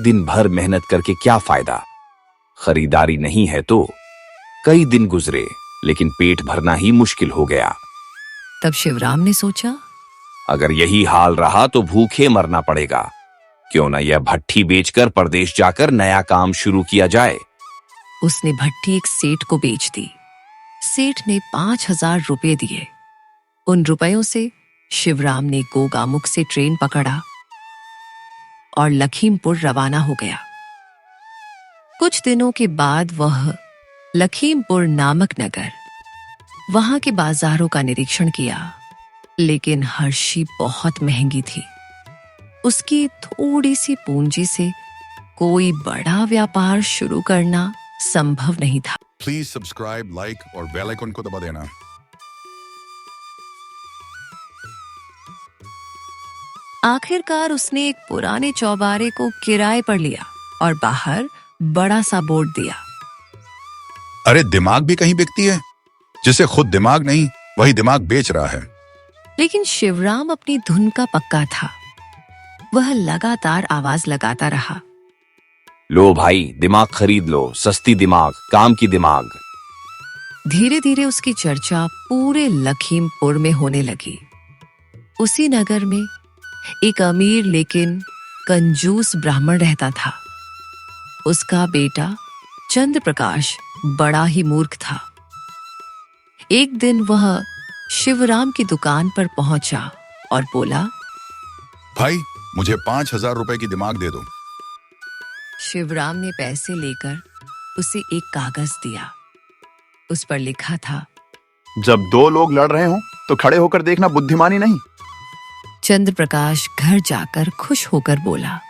दिन भर मेहनत करके क्या फायदा, खरीदारी नहीं है तो। कई दिन गुजरे लेकिन पेट भरना ही मुश्किल हो गया। तब शिवराम ने सोचा, अगर यही हाल रहा तो भूखे मरना पड़ेगा। क्यों न यह भट्ठी बेचकर परदेश जाकर नया काम शुरू किया जाए। उसने भट्ठी एक सेठ को बेच दी। सेठ ने 5,000 रुपए दिए। उन रुपयों से शिवराम ने गोगामुख से ट्रेन पकड़ा और लखीमपुर रवाना हो गया। कुछ दिनों के बाद वह लखीमपुर नामक नगर, वहां के बाजारों का निरीक्षण किया, लेकिन हर चीज बहुत महंगी थी। उसकी थोड़ी सी पूंजी से कोई बड़ा व्यापार शुरू करना संभव नहीं था। प्लीज सब्सक्राइब, लाइक और बेल आइकन को दबा देना। आखिरकार उसने एक पुराने चौबारे को किराए पर लिया और बाहर बड़ा सा बोर्ड दिया। अरे दिमाग भी कहीं बिकती है, जिसे खुद दिमाग नहीं वही दिमाग बेच रहा है। लेकिन शिवराम अपनी धुन का पक्का था। वह लगातार आवाज लगाता रहा, लो भाई, दिमाग खरीद लो, सस्ती दिमाग, काम की दिमाग। धीरे धीरे उसकी चर्चा पूरे लखीमपुर में होने लगी। उसी नगर में एक अमीर लेकिन कंजूस ब्राह्मण रहता था। उसका बेटा चंद्र प्रकाश बड़ा ही मूर्ख था। एक दिन वह शिवराम की दुकान पर पहुंचा और बोला, भाई मुझे 5,000 रुपए की दिमाग दे दो। शिवराम ने पैसे लेकर उसे एक कागज दिया। उस पर लिखा था, जब दो लोग लड़ रहे हों तो खड़े होकर देखना बुद्धिमानी नहीं। चंद्र प्रकाश घर जाकर खुश होकर बोला,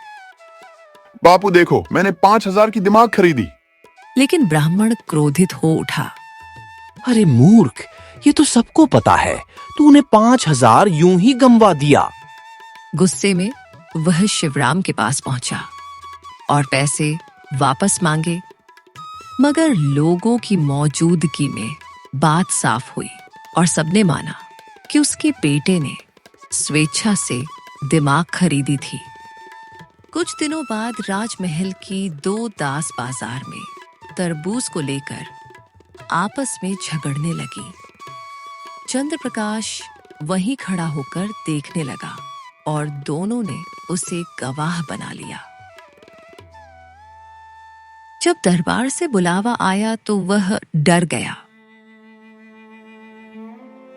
बापू देखो, मैंने 5,000 की दिमाग खरीदी। लेकिन ब्राह्मण क्रोधित हो उठा। अरे मूर्ख, ये तो सबको पता है, तूने 5,000 यूं ही गंवा दिया। गुस्से में वह शिवराम के पास पहुंचा और पैसे वापस मांगे, मगर लोगों की मौजूदगी में बात साफ हुई और सबने माना कि उसके बेटे ने स्वेच्छा से दिमाग खरीदी थी। कुछ दिनों बाद राजमहल की दो दास बाजार में तरबूज को लेकर आपस में झगड़ने लगी। चंद्र प्रकाश वहीं खड़ा होकर देखने लगा और दोनों ने उसे गवाह बना लिया। जब दरबार से बुलावा आया तो वह डर गया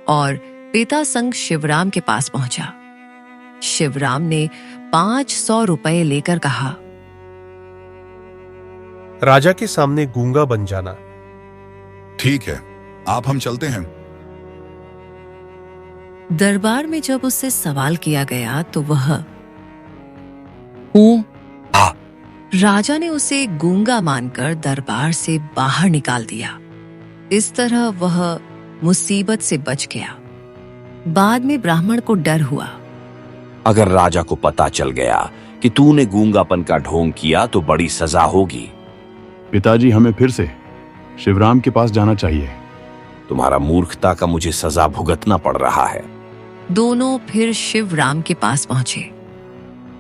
और पिता संग शिवराम के पास पहुंचा। शिवराम ने 500 रुपए लेकर कहा, राजा के सामने गूंगा बन जाना। ठीक है, आप हम चलते हैं। दरबार में जब उससे सवाल किया गया तो वह हूं। राजा ने उसे गूंगा मानकर दरबार से बाहर निकाल दिया। इस तरह वह मुसीबत से बच गया। बाद में ब्राह्मण को डर हुआ, अगर राजा को पता चल गया कि तूने गूंगापन का ढोंग किया तो बड़ी सजा होगी। पिताजी, हमें फिर से शिवराम के पास जाना चाहिए। तुम्हारा मूर्खता का मुझे सजा भुगतना पड़ रहा है। दोनों फिर शिवराम के पास पहुंचे।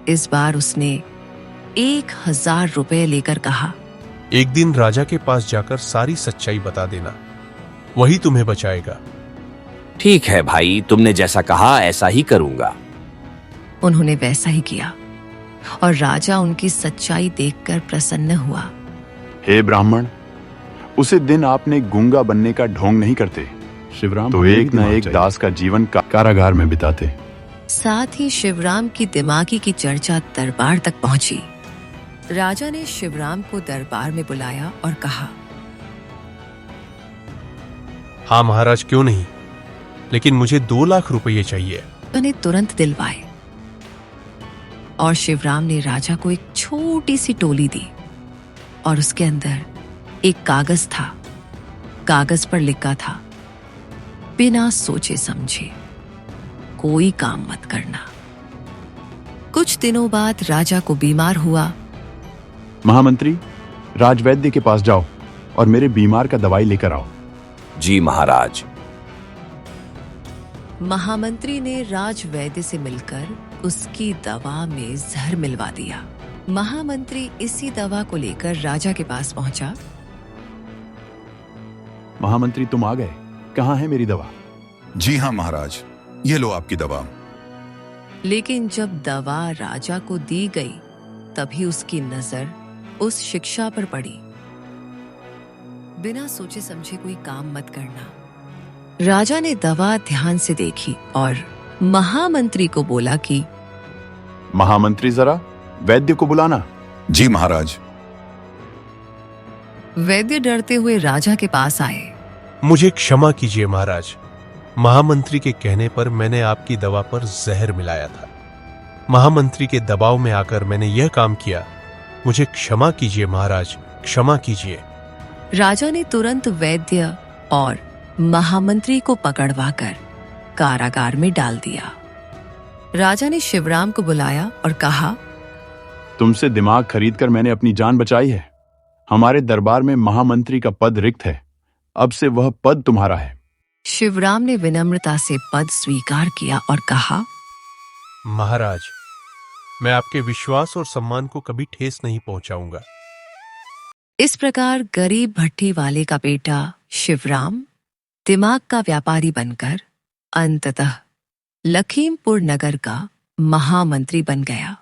इस बार उसने 1,000 रुपए लेकर कहा, एक दिन राजा के पास जाकर सारी सच्चाई बता देना, वही तुम्हें बचाएगा। ठीक है भाई, तुमने जैसा कहा ऐसा ही करूंगा। उन्होंने वैसा ही किया और राजा उनकी सच्चाई देखकर प्रसन्न हुआ। हे ब्राह्मण, उसे दिन आपने गूंगा बनने का ढोंग नहीं करते, शिवराम तो एक न एक दास का जीवन कारागार में बिताते। साथ ही शिवराम की दिमागी की चर्चा दरबार तक पहुंची। राजा ने शिवराम को दरबार में बुलाया और कहा, हाँ महाराज, क्यों नहीं, लेकिन मुझे 2 लाख रुपये चाहिए। उन्हें तुरंत दिलवाए और शिवराम ने राजा को एक छोटी सी टोली दी और उसके अंदर एक कागज था। कागज पर लिखा था, बिना सोचे समझे कोई काम मत करना। कुछ दिनों बाद राजा को बीमार हुआ। महामंत्री, राजवैद्य के पास जाओ और मेरे बीमार का दवाई लेकर आओ। जी महाराज। महामंत्री ने राजवैद्य से मिलकर उसकी दवा में जहर मिलवा दिया। महामंत्री इसी दवा को लेकर राजा के पास पहुंचा। महामंत्री, तुम आ गए। कहाँ है मेरी दवा? जी हाँ महाराज, ये लो आपकी दवा। लेकिन जब दवा राजा को दी गई तभी उसकी नजर उस शिक्षा पर पड़ी, बिना सोचे समझे कोई काम मत करना। राजा ने दवा ध्यान से देखी और महामंत्री को बोला कि महामंत्री, जरा वैद्य को बुलाना। जी महाराज। वैद्य डरते हुए राजा के पास आए। मुझे क्षमा कीजिए महाराज, महामंत्री के कहने पर मैंने आपकी दवा पर जहर मिलाया था। महामंत्री के दबाव में आकर मैंने यह काम किया। मुझे क्षमा कीजिए महाराज, क्षमा कीजिए। राजा ने तुरंत वैद्य और महामंत्री को पकड़वाकर कारागार में डाल दिया। राजा ने शिवराम को बुलाया और कहा, तुमसे दिमाग खरीदकर मैंने अपनी जान बचाई है। हमारे दरबार में महामंत्री का पद रिक्त है, अब से वह पद तुम्हारा है। शिवराम ने विनम्रता से पद स्वीकार किया और कहा, महाराज, मैं आपके विश्वास और सम्मान को कभी ठेस नहीं पहुंचाऊंगा। इस प्रकार गरीब भट्टी वाले का बेटा शिवराम दिमाग का व्यापारी बनकर अंततः लखीमपुर नगर का महामंत्री बन गया।